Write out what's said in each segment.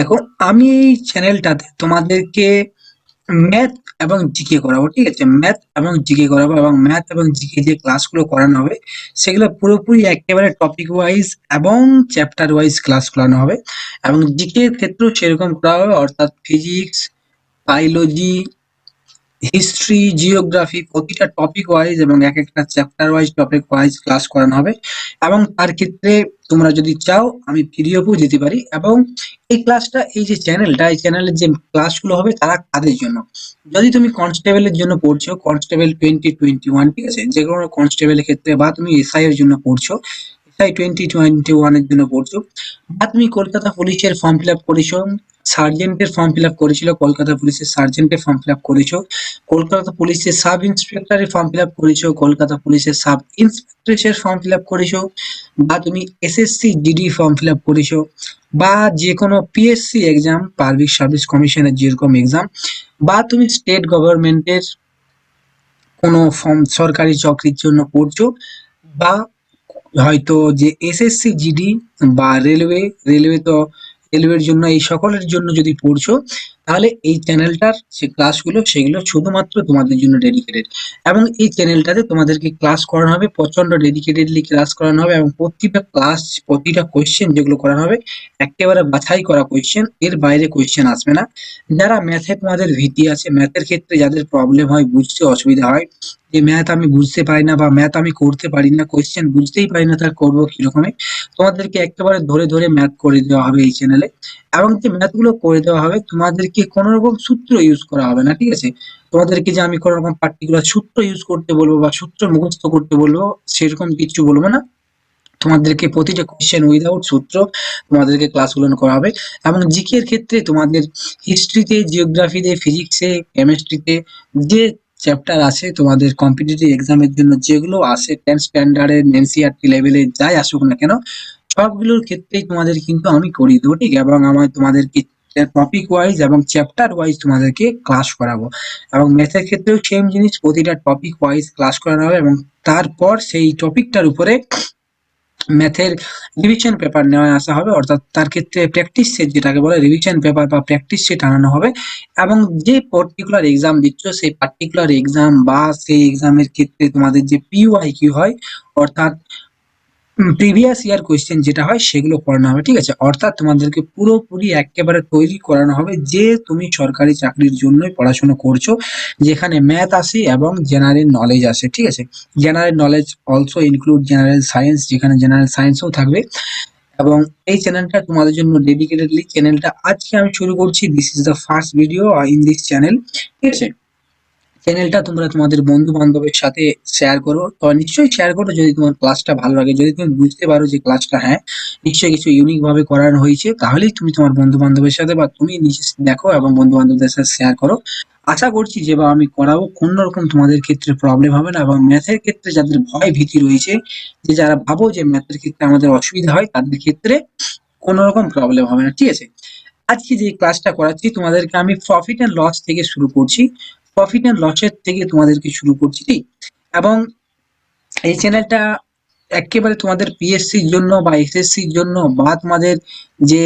দেখো, আমি এই চ্যানেলটাতে তোমাদেরকে ম্যাথ এবং জিকে করাবো, ঠিক আছে? ম্যাথ এবং জিকে করাবো, এবং ম্যাথ এবং জিকে যে ক্লাসগুলো করানো হবে সেগুলো পুরোপুরি একেবারে টপিক ওয়াইজ এবং চ্যাপ্টার ওয়াইজ ক্লাস করানো হবে। এবং জিকে এর ক্ষেত্রেও সেরকম করা হবে, অর্থাৎ ফিজিক্স, বায়োলজি, হিস্ট্রি, জিওগ্রাফি প্রতিটা টপিক ওয়াইজ এবং এক একটা chapter wise topic wise class করানো হবে। এবং তার ক্ষেত্রে তোমরা যদি চাও আমি পিডিএফও দিতে পারি। এবং এই ক্লাসটা, এই যে চ্যানেলটা, এই চ্যানেলের যে ক্লাসগুলো হবে তারা কাদের জন্য? যদি তুমি কনস্টেবলের জন্য পড়ছো, কনস্টেবল 2021, ঠিক আছে, যে কোনো কনস্টেবলের ক্ষেত্রে, বা তুমি এসআই এর জন্য পড়ছো, এসআই 2021 এর জন্য পড়ছো, বা তুমি কলকাতা পুলিশের ফর্ম ফিল আপ করেছো, সার্জেন্টের ফর্ম ফিল আপ করেছিল, কলকাতা পুলিশের সার্জেন্টের ফর্ম ফিল আপ করেছো, কলকাতা পুলিশের সাব ইন্সপেক্টরের ফর্ম ফিল আপ করেছো, কলকাতা পুলিশের সাব ইন্সপেক্টরের ফর্ম ফিল আপ করেছো, বা তুমি SSC GD form fill up করেছো, বা যে কোনো পিএসসি এক্সাম, পাবলিক সার্ভিস কমিশনের যেরকম এক্সাম, বা তুমি স্টেট গভর্নমেন্টের কোনো ফর্ম সরকারি চাকরির জন্য পড়ছো, বা হয়তো যে এসএসসি জিডি বা রেলওয়ে তো রেলওয়ের জন্য, এই সকলের জন্য যদি পড়ছো, তাহলে এই চ্যানেলটার যে ক্লাসগুলো সেগুলো শুধুমাত্র তোমাদের জন্য ডেডিকেটেড। এবং এই চ্যানেলটাতে তোমাদেরকে ক্লাস করানো হবে, প্রচন্ড ডেডিকেটেডলি ক্লাস করানো হবে, এবং প্রতিটা ক্লাস, প্রতিটা কোয়েশ্চেন যেগুলো করানো হবে একেবারে বাছাই করা কোয়েশ্চেন, এর বাইরে কোয়েশ্চেন আসবে না। যারা ম্যাথে তোমাদের ভীতি আছে, ম্যাথের ক্ষেত্রে যাদের প্রবলেম হয়, বুঝতে অসুবিধা হয়, যে ম্যাথ আমি বুঝতে পারি না বা ম্যাথ আমি করতে পারি না, কোয়েশ্চেন বুঝতেই পারি না, তার করবো কি রকমে, তোমাদেরকে একেবারে ধরে ধরে ম্যাথ করে দেওয়া হবে এই চ্যানেলে। এবং যে ম্যাথ গুলো করে দেওয়া হবে, তোমাদেরকে কোনো রকম সূত্র ইউজ করা হবে না, ঠিক আছে? তোমাদেরকে যে আমি কোনো রকম পার্টিকুলার সূত্র ইউজ করতে বলবো বা সূত্র মুখস্থ করতে বলবো, সেরকম কিছু বলবো না। তোমাদেরকে প্রতিটা কোয়েশ্চেন উইদাউট সূত্র তোমাদেরকে ক্লাসগুলো করা হবে। এবং জিকে এর ক্ষেত্রে তোমাদের হিস্ট্রিতে, জিওগ্রাফিতে, ফিজিক্সে, কেমিস্ট্রিতে যে চ্যাপ্টার আছে তোমাদের কম্পিটিটিভ এক্সামের জন্য, যেগুলো আসে 10 স্ট্যান্ডার্ডের এনসিইআরটি লেভেলে যাই আসুক না কেন, সবগুলোর ক্ষেত্রেই তোমাদের কিন্তু আমি করিয়ে দেবো, ঠিক? এবং আমার তোমাদেরকে টপিক ওয়াইজ এবং চ্যাপ্টার ওয়াইজ তোমাদেরকে ক্লাস করাবো। এবং ম্যাথের ক্ষেত্রেও সেম জিনিস, প্রতিটা টপিক ওয়াইজ ক্লাস করানো হবে, এবং তারপর সেই টপিকটার উপরে ম্যাথের রিভিশন পেপার নেওয়া আসা হবে, অর্থাৎ তার ক্ষেত্রে প্র্যাকটিস সেট যেটাকে বলে, রিভিশন পেপার বা প্র্যাকটিস সেট আনানো হবে। এবং যে পার্টিকুলার এক্সাম দিচ্ছ সেই পার্টিকুলার এক্সাম বা সেই এক্সামের ক্ষেত্রে তোমাদের যে পিওয়াইকিউ হয়, অর্থাৎ প্রিভিয়াস ইয়ার কোয়েশ্চেন যেটা হয় সেগুলো করানো হবে, ঠিক আছে? অর্থাৎ তোমাদেরকে পুরোপুরি একেবারে তৈরি করানো হবে যে তুমি সরকারি চাকরির জন্যই পড়াশোনা করছো, যেখানে ম্যাথ আসে এবং জেনারেল নলেজ আসে, ঠিক আছে? General knowledge also include general science, যেখানে জেনারেল সায়েন্সও থাকবে। এবং এই চ্যানেলটা তোমাদের জন্য ডেডিকেটেডলি, চ্যানেলটা আজকে আমি শুরু করছি, this is the first video in this channel, ঠিক আছে? চ্যানেলটা তোমরা তোমাদের বন্ধু বান্ধবের সাথে শেয়ার করো, তো নিশ্চয়ই শেয়ার করো যদি তোমার ক্লাসটা ভালো লাগে, যদি তুমি বুঝতে পারো যে ক্লাসটা হ্যাঁ নিশ্চয়ই কিছু ইউনিক ভাবে করানো হয়েছে, তাহলেই তুমি তোমার বন্ধু বান্ধবের সাথে বা তুমি নিজে দেখো এবং বন্ধু বান্ধবদের সাথে শেয়ার করো। আশা করছি যে বা আমি করাবো কোন রকম তোমাদের ক্ষেত্রে প্রবলেম হবে না। এবং ম্যাথের ক্ষেত্রে যাদের ভয় ভীতি রয়েছে, যে যারা ভাবো যে ম্যাথের ক্ষেত্রে আমাদের অসুবিধা হয়, তাদের ক্ষেত্রে কোনো রকম প্রবলেম হবে না, ঠিক আছে? আজকে যে ক্লাসটা করাচ্ছি তোমাদেরকে আমি প্রফিট এন্ড লস থেকে শুরু করছি, প্রফিট এন্ড লসের থেকে তোমাদেরকে শুরু করছি, ঠিক? এবং এই চ্যানেলটা একেবারে তোমাদের পিএসসির জন্য বা এসএসসির জন্য বা তোমাদের যে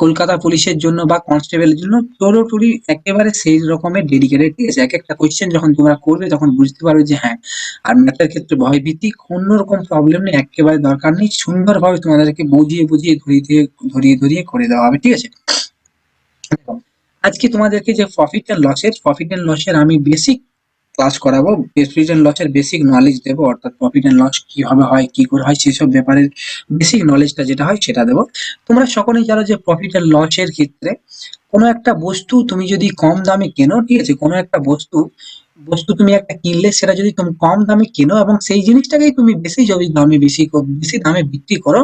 কলকাতা পুলিশের জন্য বা কনস্টেবলের জন্য পুরোপুরি একেবারে সেই রকমের ডেডিকেটেড, ঠিক আছে? এক একটা কোয়েশ্চেন যখন তোমরা করবে তখন বুঝতে পারবে যে হ্যাঁ, আর ম্যাথের ক্ষেত্রে ভয়ভীতি কোনো রকম প্রবলেম নেই, একেবারে দরকার নেই, সুন্দরভাবে তোমাদেরকে বুঝিয়ে বুঝিয়ে ধরিয়ে করে দেওয়া হবে, ঠিক আছে? দেখো, আজকে তোমাদেরকে যে প্রফিট এন্ড লসের আমি বেসিক ক্লাস করাবো, প্রফিট এন্ড লসের বেসিক নলেজ দেবো, অর্থাৎ প্রফিট এন্ড লস কিভাবে হয়, কি করে হয়, সেসব ব্যাপারের বেসিক নলেজটা যেটা হয় সেটা দেবো। তোমরা সকলেই জানো যে প্রফিট এন্ড লসের ক্ষেত্রে কোনো একটা বস্তু তুমি যদি কম দামে কেনো, ঠিক আছে, কোনো একটা বস্তু বস্তু তুমি একটা কিনলে, সেটা যদি তুমি কম দামে কেনো এবং সেই জিনিসটাকেই তুমি বেশি যদি দামে বেশি দামে বিক্রি করো,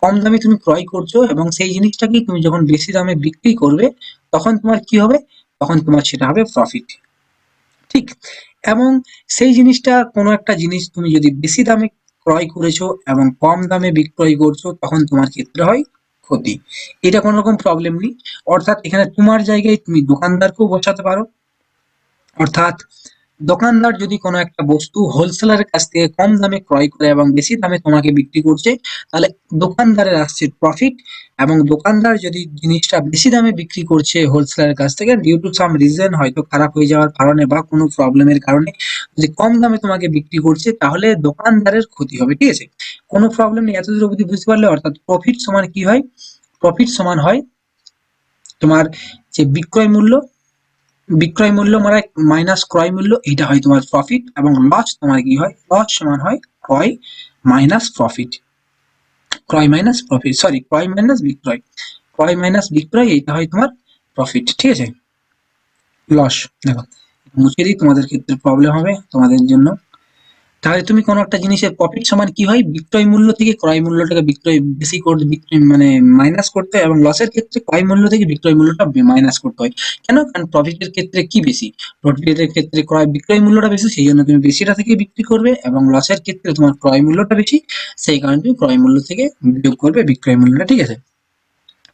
কম দামে তুমি ক্রয় করছো এবং সেই জিনিসটাকেই তুমি যখন বেশি দামে বিক্রি করবে, তখন তোমার কি হবে? তখন তোমার সেটা হবে প্রফিট, ঠিক? এবং সেই জিনিসটা, কোনো একটা জিনিস তুমি যদি বেশি দামে ক্রয় করেছো এবং কম দামে বিক্রয় করছো, তখন তোমার ক্ষেত্রে হয় ক্ষতি। এটা কোনো রকম প্রবলেম নেই। অর্থাৎ এখানে তোমার জায়গায় তুমি দোকানদারকেও বসাতে পারো, অর্থাৎ দোকানদার যদি কোনো একটা বস্তু হোলসেলারের কাছ থেকে কম দামে ক্রয় করে এবং বেশি দামে তোমাকে বিক্রি করছে, তাহলে দোকানদারের আসছে প্রফিট। এবং দোকানদার যদি জিনিসটা বেশি দামে বিক্রি করছে হোলসেলারের কাছ থেকে ডিউ টু সাম রিজন, হয়তো খারাপ হয়ে যাওয়ার কারণে বা কোনো প্রবলেমের কারণে যদি কম দামে তোমাকে বিক্রি করছে, তাহলে দোকানদারের ক্ষতি হবে। ঠিক আছে, কোনো প্রবলেম নেই, এতদূর অবধি বুঝতে পারলে? অর্থাৎ প্রফিট সমান কি হয়? প্রফিট সমান হয় তোমার যে বিক্রয় মূল্য মানে মাইনাস ক্রয় মূল্য, এটা হয় তোমার প্রফিট। এবং লস তোমার কি হয়? লস সমান হয় ক্রয় মাইনাস প্রফিট, ক্রয় মাইনাস প্রফিট, সরি, ক্রয় মাইনাস বিক্রয়, ক্রয় মাইনাস বিক্রয়, এটা হয় তোমার প্রফিট। ঠিক আছে, লস। দেখো, মুছে দিই, তোমাদের ক্ষেত্রে প্রবলেম হবে তোমাদের জন্য। তাহলে তুমি কোনো একটা জিনিসের প্রফিট সমান কি হয়? বিক্রয় মূল্য থেকে ক্রয় মূল্যটাকে বিক্রয় বেশি করতে, মানে মাইনাস করতে হয়। এবং লসের ক্ষেত্রে ক্রয় মূল্য থেকে বিক্রয় মূল্যটা মাইনাস করতে হয়। কেন? কারণ প্রফিটের ক্ষেত্রে কি বেশি? প্রফিটের ক্ষেত্রে বিক্রয় মূল্যটা বেশি, সেই জন্য তুমি বেশিটা থেকে বিক্রি করবে। এবং লসের ক্ষেত্রে তোমার ক্রয় মূল্যটা বেশি, সেই কারণে তুমি ক্রয় মূল্য থেকে বিয়োগ করবে বিক্রয় মূল্যটা। ঠিক আছে,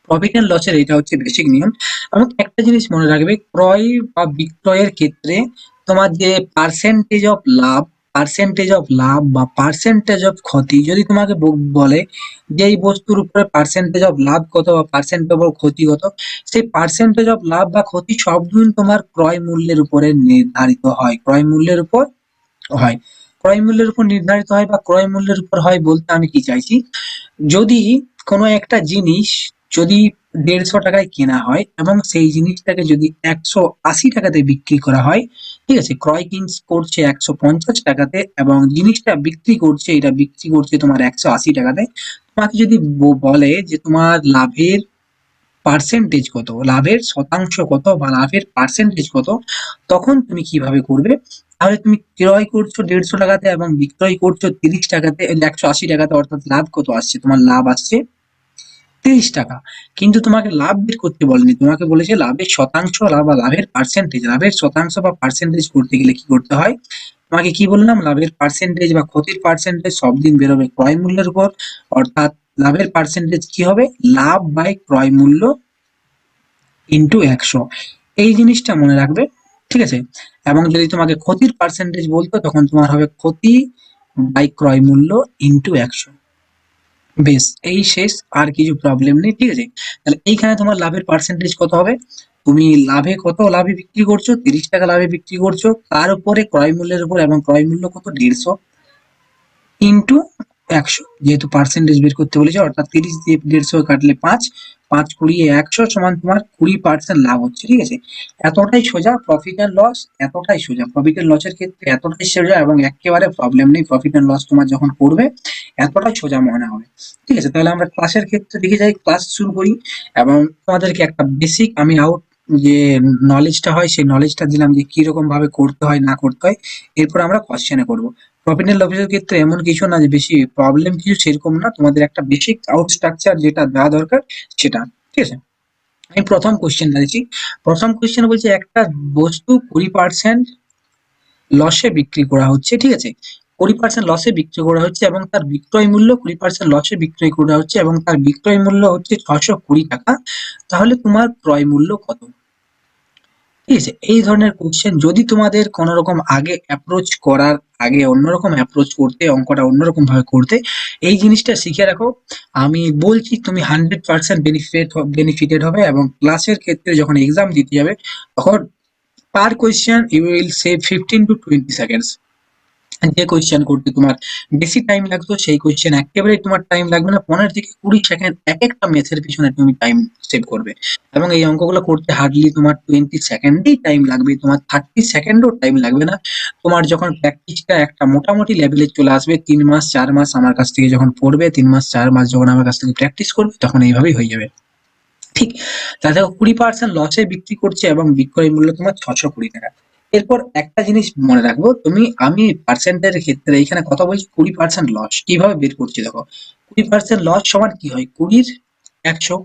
প্রফিট এন্ড লসের এটা হচ্ছে বেসিক নিয়ম। এবং একটা জিনিস মনে রাখবে, ক্রয় বা বিক্রয়ের ক্ষেত্রে তোমার যে পার্সেন্টেজ অফ লাভ বা পার্সেন্টেজ অফ ক্ষতি, যদি তোমাকে বলে যে এই বস্তুর উপরে পার্সেন্টেজ অফ লাভ কত বা পার্সেন্টেজ অফ ক্ষতি কত, সেই পার্সেন্টেজ অফ লাভ বা ক্ষতি সবগুলো তোমার ক্রয় মূল্যের উপরে নির্ধারিত হয়, ক্রয় মূল্যের উপর হয়। ক্রয় মূল্যের উপর নির্ধারিত হয় বা ক্রয় মূল্যের উপর হয় বলতে আমি কি চাইছি, যদি কোনো একটা জিনিস যদি 150 টাকায় কেনা হয় এবং সেই জিনিসটাকে যদি 180 টাকাতে বিক্রি করা হয়, ঠিক আছে, ক্রয় করছে 150 টাকাতে এবং জিনিসটা বিক্রি করছে তোমার 180 টাকাতে, তোমাকে যদি বলে যে তোমার লাভের পার্সেন্টেজ কত, লাভের শতাংশ কত বা লাভের পার্সেন্টেজ কত, তখন তুমি কিভাবে করবে? তাহলে তুমি ক্রয় করছো 150 টাকাতে এবং বিক্রয় করছো 30 টাকাতে, 180 টাকাতে, অর্থাৎ লাভ কত আসছে? তোমার লাভ আসছে 30 টাকা। কিন্তু তোমাকে লাভ বের করতে বলেনি, তোমাকে বলেছে লাভের শতাংশ, লাভ বা লাভের পার্সেন্টেজ। লাভের শতাংশ বা পার্সেন্টেজ করতে গেলে কি করতে হয়? তোমাকে কি বললাম? লাভের পার্সেন্টেজ বা ক্ষতির পার্সেন্টেজ সব দিন বেরোবে ক্রয় মূল্যের উপর। অর্থাৎ লাভের পার্সেন্টেজ কি হবে? লাভ বাই ক্রয় মূল্য ইন্টু 100। এই জিনিসটা মনে রাখবে। ঠিক আছে, এবং যদি তোমাকে ক্ষতির পার্সেন্টেজ বলতো, তখন তোমার হবে ক্ষতি বাই ক্রয় মূল্য ইন্টু 100। বেশ, এই শেষ, আর কিছু প্রবলেম নেই। ঠিক আছে, তাহলে এইখানে তোমার লাভের পার্সেন্টেজ কত হবে? তুমি লাভে বিক্রি করছো, 30 টাকা লাভে বিক্রি করছো, তার উপরে ক্রয় মূল্যের উপর, এবং ক্রয় মূল্য কত? 150 ইন্টু 100, যেহেতু পার্সেন্টেজ বের করতে বলেছে, অর্থাৎ 30 দিয়ে 150 কাটলে 5, 5 গুণিয়ে 100 সমান তোমার 20% লাভ হচ্ছে। ঠিক আছে, এতটাই সোজা প্রফিট এন্ড লস, এতটাই সোজা প্রফিট এন্ড লসের ক্ষেত্রে, এতটাই সোজা এবং একেবারে প্রবলেম নেই। প্রফিট এন্ড লস তোমার যখন করবে, এতটাই সোজা মনে হবে। ঠিক আছে, তাহলে আমরা ক্লাসের ক্ষেত্রে দেখে যাই, ক্লাস শুরু করি। এবং তোমাদেরকে একটা বেসিক আমি যে নলেজটা হয় সেই নলেজটা দিলাম, যে কিরকম ভাবে করতে হয় না করতে হয়। এরপর আমরা কোশ্চেনে করবো। প্রফিট এন্ড লসের ক্ষেত্রে এমন কিছু না যে বেশি প্রবলেম কিছু সেরকম না, তোমাদের একটা বেসিক আউট স্ট্রাকচার যেটা দেওয়া দরকার সেটা। ঠিক আছে, আমি প্রথম কোশ্চেনটা দিচ্ছি। প্রথম কোশ্চেন বলছে একটা বস্তু 20% লসে বিক্রি করা হচ্ছে। ঠিক আছে, 20% লসে বিক্রি করা হচ্ছে এবং তার বিক্রয় মূল্য 20% লসে বিক্রয় করা হচ্ছে এবং তার বিক্রয় মূল্য হচ্ছে 620 টাকা। তাহলে তোমার ক্রয় মূল্য কত? ঠিক আছে, এই ধরনের কোশ্চেন যদি তোমাদের কোন রকম আগে অ্যাপ্রোচ করার আগে অন্যরকম অ্যাপ্রোচ করতে, অঙ্কটা অন্যরকম ভাবে করতে, এই জিনিসটা শিখে রাখো। আমি বলছি তুমি 100% বেনিফিটেড হবে। এবং ক্লাসের ক্ষেত্রে যখন এক্সাম দিতে যাবে, তখন per question you will save 15 to 20 seconds. যে কোয়েশ্চেন করতে তোমার বেশি টাইম লাগতো, সেই কোয়েশ্চেন একেবারে তোমার টাইম লাগবে না, 15 থেকে 20 সেকেন্ড এক একটা ম্যাথের পিছনে তুমি টাইম সেভ করবে। এবং এই অঙ্কগুলো করতে হার্ডলি তোমার 20 সেকেন্ডেই টাইম লাগবে, তোমার 30 সেকেন্ডও টাইম লাগবে না। তোমার যখন প্র্যাকটিসটা একটা মোটামুটি লেভেলে চলে আসবে, 3 মাস 4 মাস আমার কাছ থেকে যখন পড়বে, 3 মাস 4 মাস যখন আমার কাছ থেকে প্র্যাকটিস করবে, তখন এইভাবেই হয়ে যাবে। ঠিক, তাহলে দেখো 20% লসে বিক্রি করছে এবং বিক্রয় মূল্য তোমার 620 টাকা। এরপর একটা জিনিস মনে রাখবো, আমি পার্সেন্টের ক্ষেত্রে এখানে কথা বলছি 20% লস কিভাবে বের করছি। দেখো, 20% লস সমান কি হয়? 20 100।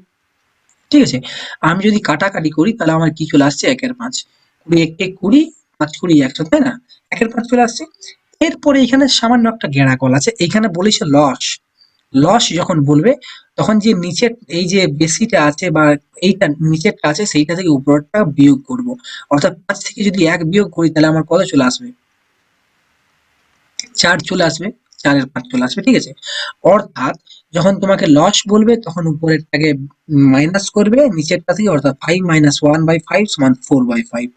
ঠিক আছে, আমি যদি কাটাকাটি করি, তাহলে আমার কি চলে আসছে? 1/5। 20 1 20, 5 20 100, তাই না? 1/5 চলে আসছে। এরপরে এখানে সামান্য একটা গেঁড়া কল আছে, এখানে বলেছে লস। লস যখন বলবে, তখন যে নিচের এই যে বেশিটা আছে বা এইটা নিচেরটা আছে সেইটা থেকে উপরেরটা বিয়োগ করব। অর্থাৎ ৫ থেকে যদি ১ বিয়োগ করি তাহলে আমার কত চলে আসবে? ৪ চলে আসবে। ৪ এর ৫ চলে আসবে। ঠিক আছে? অর্থাৎ যখন তোমাকে লস বলবে তখন উপরেরটাকে মাইনাস করবে নিচেরটা থেকে, অর্থাৎ 5 - 1/5 = 4/5।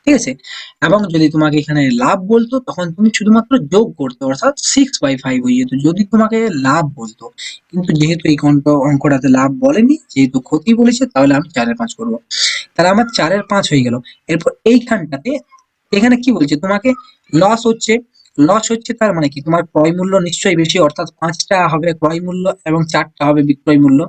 ঠিক আছে? এবং যদি তোমাকে এখানে লাভ বলতো তখন তুমি শুধুমাত্র যোগ করতে, অর্থাৎ 6/5 হয়ে যেত যদি তোমাকে লাভ বলতো। কিন্তু যেহেতু এই অঙ্কটাতে লাভ বলেনি, যেহেতু ক্ষতি বলেছে, তাহলে আমি 4 এর ৫ করব। তাহলে আমার 4 এর ৫ হয়ে গেল। এরপর এইখানটাতে এখানে কি বলছে তোমাকে? লস হচ্ছে। লস হচ্ছে তার মানে কি? তোমার ক্রয় মূল্য নিশ্চয়ই বেশি, অর্থাৎ ৫ টা হবে ক্রয় মূল্য এবং ৪ টা হবে বিক্রয় মূল্য।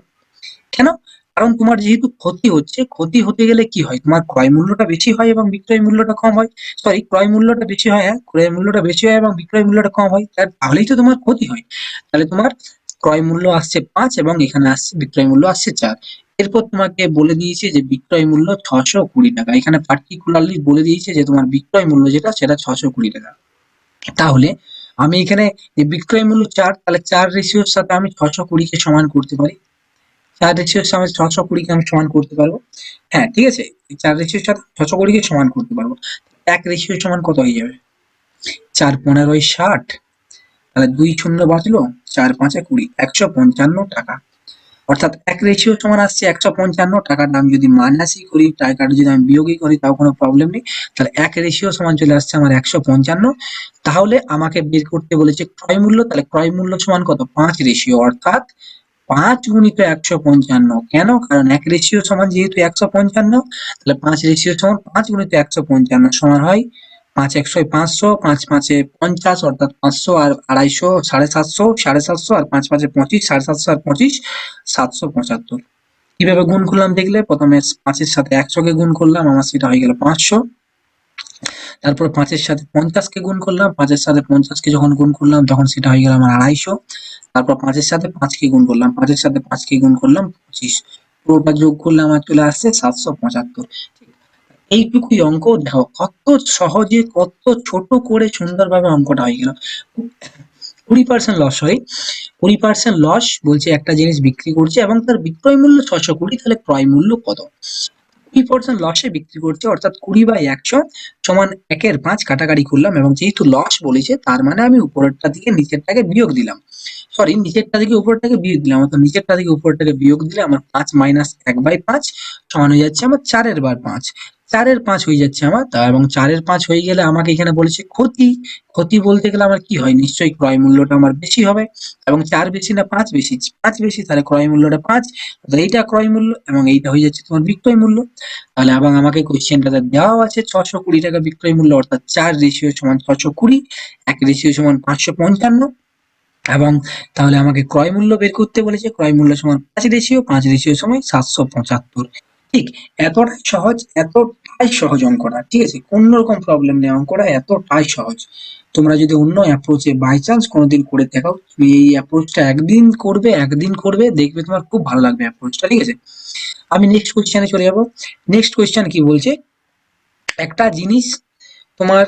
কেন? কারণ তোমার যেহেতু ক্ষতি হচ্ছে, ক্ষতি হতে গেলে কি হয়? তোমার ক্রয় মূল্যটা বেশি হয় এবং বিক্রয় মূল্যটা কম হয়। সরি, ক্রয় মূল্যটা বেশি হয়, হ্যাঁ, ক্রয় মূল্যটা বেশি হয় এবং বিক্রয় মূল্যটা কম হয়। তাহলেই তো তোমার ক্ষতি হয়। তাহলে তোমার ক্রয় মূল্য আসছে ৫ এবং এখানে আসছে বিক্রয় মূল্য আসছে ৪। এরপর তোমাকে বলে দিয়েছে যে বিক্রয় মূল্য ৬২০ টাকা। এখানে পার্টিকুলারলি বলে দিয়েছে যে তোমার বিক্রয় মূল্য যেটা সেটা ৬২০ টাকা। তাহলে আমি এখানে যে বিক্রয় মূল্য ৪, তাহলে ৪ রেশিওর সাথে আমি ৬২০ কে সমান করতে পারি। ৪ রেশিওর সাথে ৬২০ কে আমি সমান করতে পারবো। হ্যাঁ, ঠিক আছে? ৪ রেশিওর সাথে ৬২০ কে সমান করতে পারবো। ১ রেশিও সমান কত হয়ে যাবে? ৪×১৫ = ৬০। তাহলে ২ শূন্য বাঁচলো, ৪ ৫ ২০, ১৫৫ টাকা। অর্থাৎ ১ রেশিও সমান আসছে ১৫৫ টাকার দাম। যদি মাইনাসই করি, টাকাটা যদি আমি বিয়োগই করি তাও কোনো প্রবলেম নেই। তাহলে ১ রেশিও সমান চলে আসছে আমার ১৫৫। তাহলে আমাকে বের করতে বলেছে ক্রয় মূল্য। তাহলে ক্রয় মূল্য সমান কত? ৫ রেশিও, অর্থাৎ ৫ গুণিত ১৫৫। কেন? কারণ ১ রেশিও সমান যেহেতু ১৫৫, তাহলে ৫ রেশিও সমান ৫ গুণিত ১৫৫ সমান হয় ৫ একশো ৫০০, ৫ ৫-এ ৫০, অর্থাৎ ৫০০ আর ২৫০, ৭৫০, ৭৫০ আর ৫ ৫-এ ২৫, ৭৫০ আর ২৫, ৭৭৫। কিভাবে গুণ করলাম দেখলে? প্রথমে ৫ এর সাথে ১০০ কে গুণ করলাম, আমার সেটা হয়ে গেল ৫০০। তারপর ৫ এর সাথে ৫০ কে গুণ করলাম, ৫ এর সাথে ৫০ কে যখন গুণ করলাম তখন সেটা হয়ে গেল আমার ২৫০। তারপর ৫ এর সাথে ৫ কে গুণ করলাম, ৫ এর সাথে ৫ কে গুণ করলাম ২৫। পুরোটা যোগ করলে আমার চলে আসছে ৭৭৫। এইটুকুই অঙ্ক। দেখো কত সহজে, কত ছোট করে সুন্দরভাবে অঙ্কটা হয়ে গেল। 20% লস হয়। 20% লস বলছে একটা জিনিস বিক্রি করছে এবং তার বিক্রয় মূল্য ৬২০, তাহলে ক্রয় মূল্য কত? 20% লসে বিক্রি করছে, অর্থাৎ 20/১০০ সমান ১ এর ৫ কাটাকাটি করলাম এবং যেহেতু লস বলেছে তার মানে আমি উপরেরটা থেকে নিচেরটাকে বিয়োগ দিলাম। সরি, নিচেরটা থেকে উপরেরটাকে বিয়োগ দিলাম, অর্থাৎ নিচেরটা থেকে উপরেরটাকে বিয়োগ দিলে আমার ৫ - ১/৫ সমান হয়ে যাচ্ছে আমার ৪ এর বার ৫। ৪ এর ৫ হয়ে যাচ্ছে আমার এবং ৪ এর ৫ হয়ে গেলে আমাকে এখানে বলেছে ক্ষতি। ক্ষতি বলতে গেলে আমার কি হয়? নিশ্চয়ই ক্রয় মূল্যটা আমার বেশি হবে এবং ৪ বেশি না ৫ বেশি? ৫ বেশি, তাহলে ক্রয় মূল্যটা ৫। তাহলে এইটা ক্রয় মূল্য এবং এইটা হয়ে যাচ্ছে তোমার বিক্রয় মূল্য। তাহলে এবং আমাকে কোয়েশ্চেনটাতে দেওয়াও আছে ৬২০ টাকা বিক্রয় মূল্য, অর্থাৎ ৪ রেশিও সমান ৬২০, ১ রেশিও সমান ৫৫৫ এবং তাহলে আমাকে ক্রয় মূল্য বের করতে বলেছে। ক্রয় মূল্য সমান ৫ রেশিও, ৫ রেশিও সমান ৭৭৫। ঠিক, এতটাই সহজ, এতটাই সহজ অঙ্কটা। ঠিক আছে? কোনো রকম প্রবলেম নেই, অঙ্কটা এতটাই সহজ। তোমরা যদি অন্য অ্যাপ্রোচে বাই চান্স কোনোদিন করে দেখাও, তুমি এই অ্যাপ্রোচটা একদিন করবে, দেখবে তোমার খুব ভালো লাগবে অ্যাপ্রোচটা। ঠিক আছে? আমি নেক্সট কোয়েশ্চেনে চলে যাব। নেক্সট কোয়েশ্চেন কি বলছে? একটা জিনিস তোমার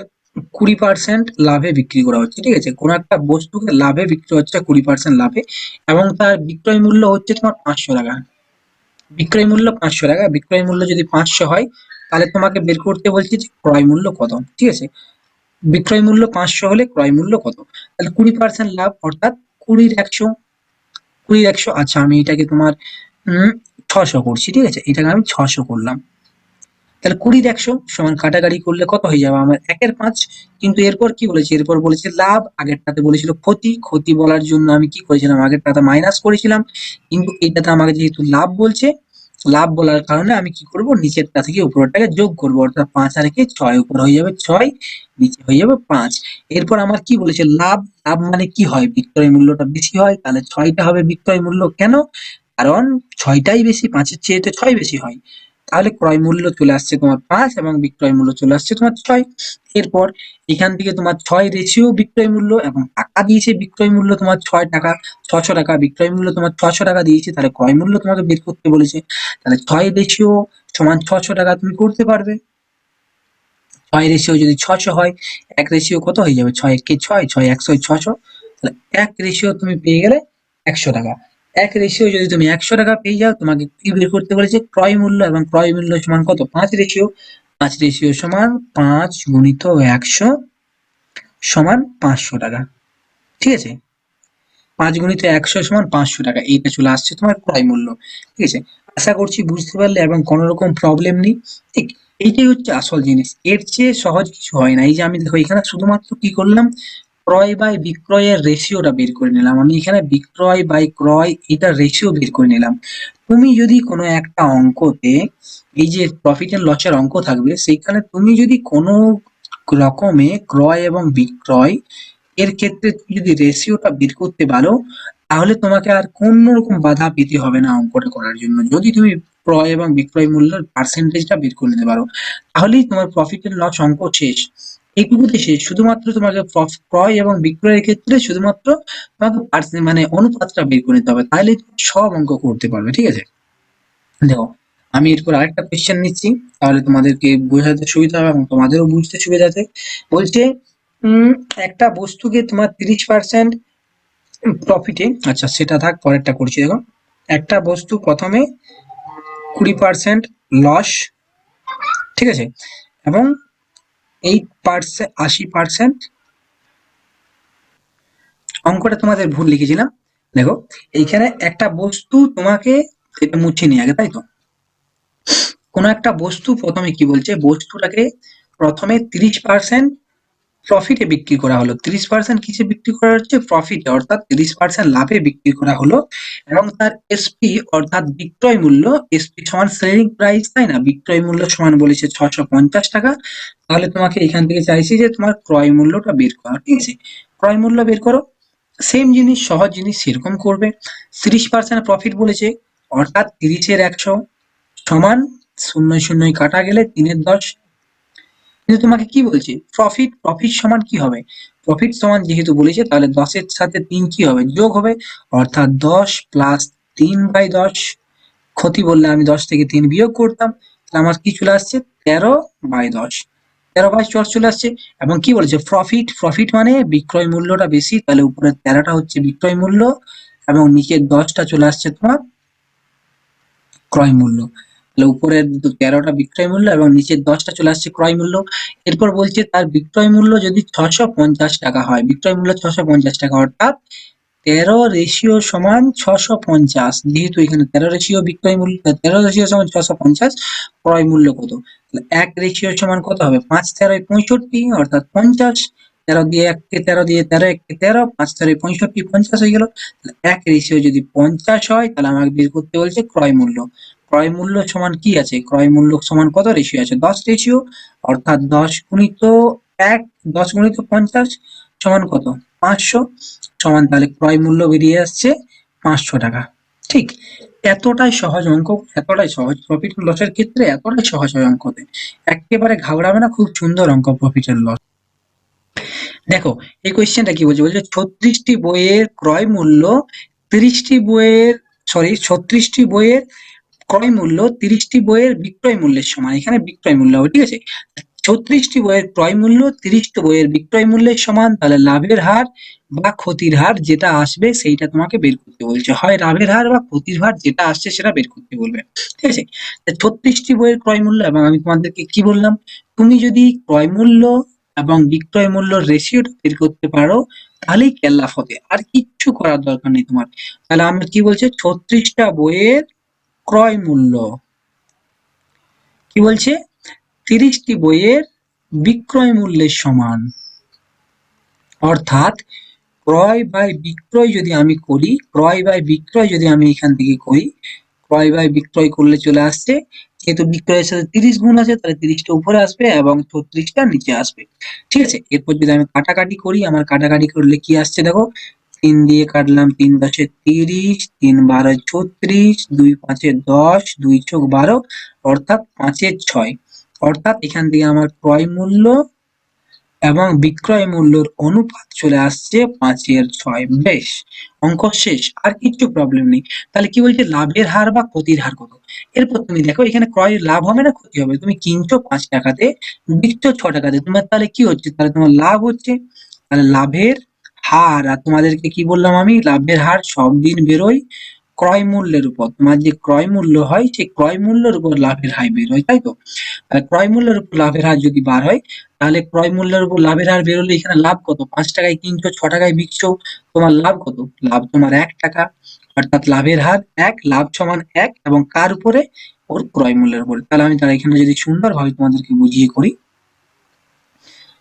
২০% লাভে বিক্রি করা হচ্ছে। ঠিক আছে? কোনো একটা বস্তুকে লাভে বিক্রি হচ্ছে ২০% লাভে এবং তার বিক্রয় মূল্য হচ্ছে তোমার ৫০০ টাকা। বিক্রয় মূল্য ৫০০ টাকা। বিক্রয় মূল্য যদি ৫০০ হয় তাহলে তোমাকে বের করতে বলছে যে ক্রয় মূল্য কত। ঠিক আছে? বিক্রয় মূল্য ৫০০ হলে ক্রয় মূল্য কত? তাহলে ২০% লাভ, অর্থাৎ ২০/১০০। ২০/১০০, আচ্ছা আমি এটাকে তোমার ৬০০ করছি। ঠিক আছে? এটাকে আমি ৬০০ করলাম। তাহলে ২০/১০০ সমান কাটাকাটি করলে কত হয়ে যাবে? আমার ১ এর ৫। কিন্তু এরপর কি বলেছে? এরপর বলেছে লাভ। আগেরটাতে বলেছিল ক্ষতি। ক্ষতি বলার জন্য আমি কি করেছিলাম? আগেরটাতে মাইনাস করেছিলাম। কিন্তু এটাতে আমাকে যেহেতু লাভ বলছে, লাভ বলার কারণে আমি কি করব? নিচেরটা থেকে উপরেরটাকে যোগ করব, অর্থাৎ ৫ আর একে ৬, উপরে হয়ে যাবে ৬, নিচে হয়ে যাবে ৫। এরপর আমার কি বলেছে? লাভ। লাভ মানে কি হয়? বিক্রয় মূল্যটা বেশি হয়, তাহলে ৬টা হবে বিক্রয় মূল্য। কেন? কারণ ৬টাই বেশি, ৫-এর চেয়ে তো ৬ বেশি হয়। তাহলে ক্রয় মূল্য চলে আসছে তোমার ৫ এবং বিক্রয় মূল্য চলে আসছে তোমার ৬। এরপর এখান থেকে তোমার ৬ রেশিও বিক্রয় মূল্য এবং টাকা দিয়েছে বিক্রয় মূল্য তোমার ৬ টাকা, ৬০০ টাকা বিক্রয় মূল্য তোমার ৬০০ টাকা দিয়েছে, তাহলে ক্রয় মূল্য তোমাকে বের করতে বলেছে। তাহলে ৬ রেশিও সমান ৬০০ টাকা তুমি করতে পারবে। ৬ রেশিও যদি ৬০০ হয়, ১ রেশিও কত হয়ে যাবে? ৬ একে ৬, ৬ ১০০ ৬০০। তাহলে ১ রেশিও তুমি পেয়ে গেলে ১০০ টাকা। এক রেশিও যদি তুমি 100 টাকা পেয়ে যাও, তোমাকে কি বের করতে বলেছে? ক্রয় মূল্য, এবং ক্রয় মূল্য সমান কত? 5 রেশিও। 5 রেশিও সমান 5 গুণিত 100 সমান 500 টাকা। ঠিক আছে? 5 গুণিত 100 সমান 500 টাকা। এইটা চলে আসছে তোমার ক্রয় মূল্য। ঠিক আছে? আশা করছি বুঝতে পারলে এবং কোনো রকম প্রবলেম নেই। ঠিক? এইটাই হচ্ছে আসল জিনিস। এর চেয়ে সহজ কিছু হয় না। এই যে আমি দেখো এখানে শুধুমাত্র কি করলাম? ক্রয় বাই বিক্রয়ের রেশিওটা বের করে নিলাম। আমি এখানে বিক্রয় বাই ক্রয় এটার রেশিও বের করে নিলাম। তুমি যদি কোনো একটা অঙ্কতে এই যে প্রফিট এন্ড লসের অঙ্ক থাকবে, সেইখানে তুমি যদি কোনো রকমে ক্রয় এবং বিক্রয় এর ক্ষেত্রে তুমি যদি রেশিওটা বের করতে পারো, তাহলে তোমাকে আর কোনো রকম বাধা পেতে হবে না অঙ্কটা করার জন্য। যদি তুমি ক্রয় এবং বিক্রয় মূল্যের পার্সেন্টেজটা বের করে নিতে পারো, তাহলেই তোমার প্রফিট এন্ড লস অঙ্ক শেষ। এইটুকুতে শেষ। শুধুমাত্র তোমাকে ক্রয় এবং বিক্রয়ের ক্ষেত্রে শুধুমাত্র তোমাকে মানে অনুপাতটা বের করে নিতে হবে, তাহলে তুমি সব অঙ্ক করতে পারবে। ঠিক আছে? দেখো, আমি এরপর আরেকটা কোয়েশ্চেন নিচ্ছি, তাহলে তোমাদেরকে বোঝাতে সুবিধা হবে এবং তোমাদেরও বুঝতে সুবিধা হবে। বলছে উম একটা বস্তুকে তোমার 30% প্রফিটে, আচ্ছা সেটা থাক, পরেরটা করছি। দেখো, একটা বস্তু প্রথমে 20% লস, ঠিক আছে, এবং 8% 80%, অঙ্কটা তোমাদের ভুল লিখেছিলাম। দেখো, এইখানে একটা বস্তু তোমাকে, এটা মুছে নিয়ে আগে, তাই তো? কোনো একটা বস্তু প্রথমে কি বলছে? বস্তুটাকে প্রথমে 30% প্রফিটে বিক্রি করা হলো। 30% কিসে বিক্রি করা হচ্ছে? প্রফিটে, অর্থাৎ 30% লাভে বিক্রি করা হলো। এবং তার এসপি অর্থাৎ বিক্রয় মূল্য, এসপি সমান সেলিং প্রাইস, তাই না? বিক্রয় মূল্য সমান বলেছে 650 টাকা। তাহলে তোমাকে এখান থেকে চাইছি যে তোমার ক্রয় মূল্যটা বের করো। ঠিক আছে? ক্রয় মূল্য বের করো। সেম জিনিস, সহজ জিনিস, সেরকম করবে। 30% প্রফিট বলেছে, অর্থাৎ 30-এর 100 সমান, শূন্য শূন্য কাটা গেলে 3-এর 10। কিন্তু তোমাকে কি বলছে? প্রফিট, প্রফিট সমান কি হবে? প্রফিট সমান যেহেতু বলেছে, তাহলে 10-এর সাথে 3 কি হবে? যোগ হবে, অর্থাৎ 10 প্লাস 3/10। ক্ষতি বললে আমি 10 থেকে 3 বিয়োগ করতাম, তাহলে আমার কি চলে আসছে? 13/10। 13/10 চলে আসছে। এবং কি বলেছে? প্রফিট, প্রফিট মানে বিক্রয় মূল্যটা বেশি, তাহলে উপরের 13টা হচ্ছে বিক্রয় মূল্য এবং নিচের 10টা চলে আসছে তোমার ক্রয় মূল্য। তাহলে উপরের 13টা বিক্রয় মূল্য এবং নিচের 10টা চলে আসছে ক্রয় মূল্য। এরপর বলছে তার বিক্রয় মূল্য যদি 650 টাকা হয়, বিক্রয় মূল্য 650 টাকা, অর্থাৎ 13 রেশিও সমান 650। যেহেতু এখানে 13 রেশিও বিক্রয় মূল্য, 13 রেশিও সমান 650, ক্রয় মূল্য কত? তাহলে 1 রেশিও সমান কত হবে? 5-13 65, অর্থাৎ 50। 13 দিয়ে 1কে 13 দিয়ে 13 1কে 13, 5-13 65, 50 হয়ে গেল। তাহলে 1 রেশিও যদি 50 হয়, তাহলে আমাকে বের করতে বলছে ক্রয় মূল্য। ক্রয় মূল্য সমান কি আছে? ক্রয় মূল্য সমান কত রেশিও আছে? 10 রেশিও, অর্থাৎ 10 গুণিত 1, 10 গুণিত 50 সমান কত? 500, সমান, তাহলে ক্রয় মূল্য বেরিয়ে আসছে 500 টাকা। ঠিক? এতটাই সহজ অঙ্ক, এতটাই সহজ। প্রফিট লসের ক্ষেত্রে এতটাই সহজ হয় অঙ্কতে, একেবারে ঘাবড়াবে না, খুব সুন্দর অঙ্ক প্রফিট এন্ড লস। দেখো, এই কোয়েশ্চেনটা কি বলছে? বলছে 36টি বইয়ের ক্রয় মূল্য 30টি বইয়ের, সরি 36টি বইয়ের ক্রয় মূল্য 30টি বইয়ের বিক্রয় মূল্যের সমান। এখানে বিক্রয় মূল্য হবে, ঠিক আছে? 36টি বইয়ের ক্রয় মূল্য 30টি বইয়ের বিক্রয় মূল্যের সমান, তাহলে লাভের হার বা ক্ষতির হার যেটা আসবে সেইটা তোমাকে বের করতে বলছে। হয় লাভের হার বা ক্ষতির হার যেটা আসছে সেটা বের করতে বলবে। ঠিক আছে? 36টি বইয়ের ক্রয় মূল্য, এবং আমি তোমাদেরকে কি বললাম? তুমি যদি ক্রয় মূল্য এবং বিক্রয় মূল্যর রেশিওটা বের করতে পারো, তাহলেই কেল্লা ফতে, আর কিচ্ছু করার দরকার নেই তোমার। তাহলে আমরা কি বলছে? 36টা বইয়ের ক্রয় মূল্য, কি বলছে? 30টি বইয়ের বিক্রয় মূল্যের সমান। অর্থাৎ ক্রয় বাই বিক্রয় যদি আমি করি, ক্রয় বাই বিক্রয় যদি আমি এখান থেকে করি, ক্রয় বাই বিক্রয় করলে চলে আসছে, যেহেতু বিক্রয়ের সাথে 30 গুণ আছে, তাহলে 30টা উপরে আসবে এবং 36টা নিচে আসবে। ঠিক আছে? এরপর যদি আমি কাটাকাটি করি, আমার কাটাকাটি করলে কি আসছে? দেখো, 3 দিয়ে কাটলাম, 3×10 30, 3×12 36, 2×5 10, 2×12, অর্থাৎ 5/6। অর্থাৎ এখান থেকে আমার ক্রয় মূল্য এবং বিক্রয় মূল্যের অনুপাত চলে আসছে 5/6। বেশ, অঙ্ক শেষ, আর কিচ্ছু প্রবলেম নেই। তাহলে কি বলছে? লাভের হার বা ক্ষতির হার কত? এরপর তুমি দেখো, এখানে ক্রয় লাভ হবে না ক্ষতি হবে? তুমি কিনছো 5 টাকাতে, বিকছো 6 টাকাতে, তোমার তাহলে কি হচ্ছে? তাহলে তোমার লাভ হচ্ছে। তাহলে লাভের হার, আর তোমাদেরকে কি বললাম আমি? লাভের হার সব দিন বেরোয় ক্রয় মূল্যের উপর, তোমার যে ক্রয় মূল্য হয় সেই ক্রয় মূল্যের উপর লাভের হার বের হয়, তাই তো? ক্রয় মূল্যের উপর লাভের হার যদি বার হয়, তাহলে ক্রয় মূল্যের উপর লাভের হার বেরোলে এখানে লাভ কত? 5 টাকায় কিনছো, 6 টাকায় বিকছো, তোমার লাভ কত? লাভ তোমার 1 টাকা। অর্থাৎ লাভের হার 1, লাভ সমান 1, এবং কার উপরে? ওর ক্রয় মূল্যের উপরে। তাহলে আমি তার এখানে যদি সুন্দরভাবে তোমাদেরকে বুঝিয়ে করি,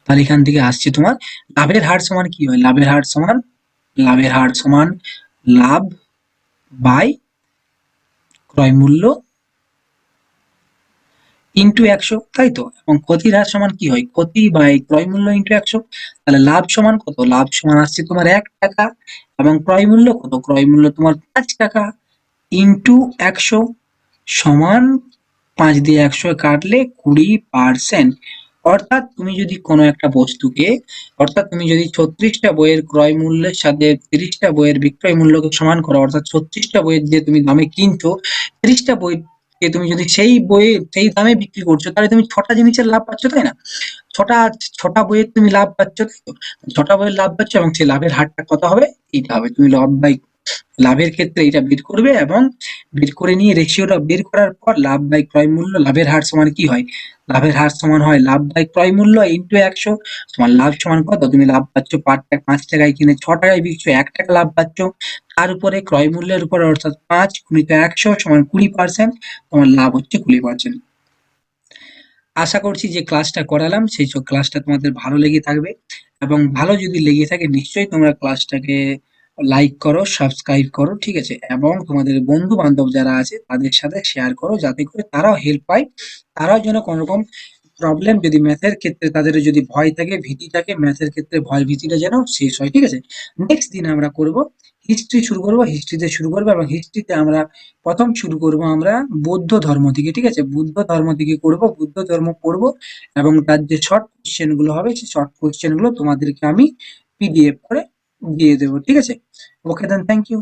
তাহলে এখান থেকে আসছে তোমার লাভের হার সমান কি হয়? লাভের হার সমান লাভ বাই ক্রয় মূল্য ইনটু 100, তাই তো? এবং ক্ষতির হার সমান কি হয়? ক্ষতি বাই ক্রয় মূল্য ইনটু 100। তাহলে লাভ সমান কত? লাভ সমান আসছে তোমার 1 টাকা, এবং ক্রয় মূল্য কত? ক্রয় মূল্য তোমার 5 টাকা ইনটু 100 সমান 5 দিয়ে 100 কাটলে 20%। অর্থাৎ তুমি যদি কোনো একটা বস্তুকে, অর্থাৎ তুমি যদি 36টা বইয়ের ক্রয় মূল্যের সাথে 30টা বইয়ের বিক্রয় মূল্যকে সমান করো, অর্থাৎ 36টা বইয়ের যে তুমি দামে কিনছো, 30টা বইকে তুমি যদি সেই বইয়ে সেই দামে বিক্রি করছো, তাহলে তুমি 6টা জিনিসের লাভ পাচ্ছ, তাই না? 6টা 6টা বইয়ের তুমি লাভ পাচ্ছ, তাই তো? 6টা বইয়ের লাভ পাচ্ছ, এবং সেই লাভের হারটা কত হবে? এইটা হবে। তুমি লাভের ক্ষেত্রে এটা বের করবে, এবং বের করে নিয়ে রেশিওটা বের করার পর লাভ বাই ক্রয় মূল্য, লাভের হার সমান কি হয়? লাভের হার সমান হয় লাভ বাই ক্রয় মূল্য ইনটু 100। তোমার লাভ সমান কত? তুমি লাভ পাচ্ছ 5 টাকায় কিনে 6 টাকায় বিকছো, 1 টাকা লাভ পাচ্ছ। তার উপরে ক্রয় মূল্যের উপরে, অর্থাৎ 5 গুণিত 100 সমান 20%। তোমার লাভ হচ্ছে 20%। আশা করছি যে ক্লাসটা করালাম সেই ক্লাসটা তোমাদের ভালো লেগে থাকবে, এবং ভালো যদি লেগে থাকে নিশ্চয়ই তোমরা ক্লাসটাকে লাইক করো, সাবস্ক্রাইব করো, ঠিক আছে? এবং তোমাদের বন্ধু বান্ধব যারা আছে তাদের সাথে শেয়ার করো, যাতে করে তারাও হেল্প পায়, তারাও যেন কোনো রকম প্রবলেম, যদি ম্যাথের ক্ষেত্রে তাদের যদি ভয় থাকে, ভীতি থাকে, ম্যাথের ক্ষেত্রে ভয় ভীতিটা যেন শেষ হয়, ঠিক আছে? নেক্সট দিন আমরা করব হিস্ট্রি, শুরু করব হিস্ট্রিতে শুরু করবো, এবং হিস্ট্রিতে আমরা প্রথম শুরু করব আমরা বৌদ্ধ ধর্ম থেকে, ঠিক আছে? বুদ্ধ ধর্ম থেকে করব, বুদ্ধ ধর্ম পড়ব, এবং তার যে শর্ট কোশ্চেন গুলো হবে সেই শর্ট কোশ্চেন গুলো তোমাদেরকে আমি পিডিএফ করে দিয়ে দেবো, ঠিক আছে? ওকে দেন, থ্যাংক ইউ।